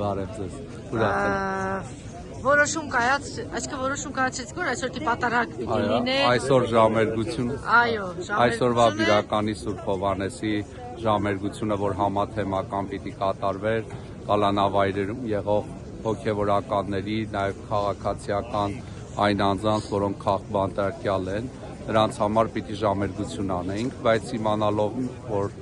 Բարև ձեզ։ Ուրախ եմ։ Որոշում կայաց, այսինքն որոշում կայացրեցիք, որ այսօր պատարակ պիտի լինի։ Այսօր ժամերգություն։ Այո, Այսօրվա Բիրականի Սուրբ Հովհաննեսի ժամերգությունը, որ համաթեմական պիտի կատարվեր, կալանավայրերում եղող հոգևորականների, նաև քաղաքացիական այն անձանց, որոնք քաղբանտարկյալ են, նրանց համար պիտի ժամերգություն անեինք, բայց իմանալով, որ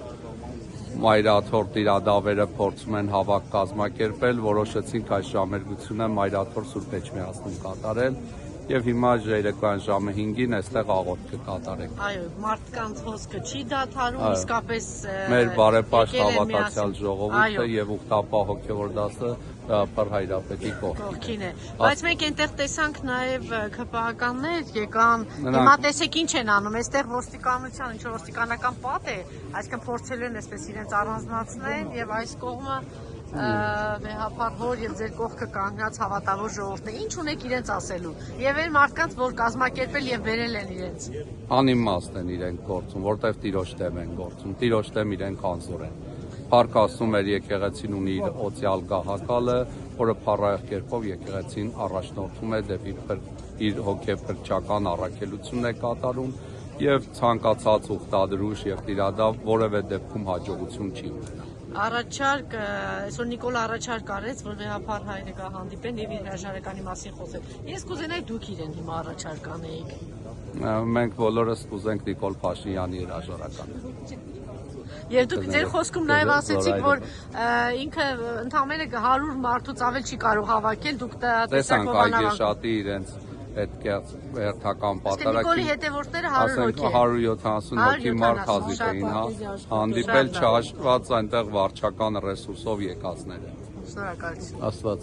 Մայրաթոր տիրադավերը փորձում են հավաք կազմակերպել, որոշեցինք այս ժամերգությունը Մայրաթոր Սուրբ Էջմիածնում կատարել եւ հիմա երեկոյան ժամը 5-ին այստեղ աղոթք կկատարենք։ Այո, մարդկանց հոսքը չի դադարում, իսկապես մեր բարեպաշտ հավատացյալ ժողովուրդը եւ ուխտապահ հոգեվոր դասը Հայրապետի կողքին է։ Բայց մենք այնտեղ տեսանք նաև ՔՊԱ-կաններ եկան, հիմա տեսեք ինչ են անում, այստեղ ոստիկանության, ինչ որ ոստիկանական պատ է, այսինքն փորձելու են այսպես իրենց առանձնացնել եւ այս կողմը վեհապար հոր եւ ձեր կողքը կանգնած հավատավոր ժողովուրդն է։ Ինչ ունեք իրենց ասելու։ Եվ այն մարդկանց, որ կազմակերպել եւ վերել են իրենց։ Անիմաստ են իրենք գործում, որտեվ Տիրոջ դեմ են գործում, Տիրոջ դեմ իրենք անզոր են։ Փառք Աստծո, մեր եկեղեցին ունի իր օծյալ գահակալը, որը փառահեղ կերպով եկեղեցին առաջնորդում է դեպի իր հոգեփրկչական առաքելությունն է կատարում եւ ցանկացած ուխտադրուժ եւ տիրադավ որևէ դեպքում հաջողություն չի ունենա։ Առաջարկ, այսօր Նիկոլ առաջարկ արեց, որ վեհապար հայրը կհանդիպեն եւ իր հրաժարականի մասին խոսել։ Ես կուզենայի դուք իրեն հիմա առաջարկ անեիք։ Մենք բոլորս կուզենք Նիկոլ Փաշինյանի հրաժարականը։ Եվ դուք ձեր խոսքում նաև ասեցիք, որ ինքը ընդամենը 100 մարդուց ավել չի կարող հավաքել, դուք տեսանք Այգեշատի իրենց այդ հերթական պատարակի։ Նիկոլի հետևորդները 100 հոգի։ 170 հոգի մարդ հազիվ էին հանդիպել չհաշված այնտեղ վարչական ռեսուրսով եկածները։ Շնորհակալություն։ Աստված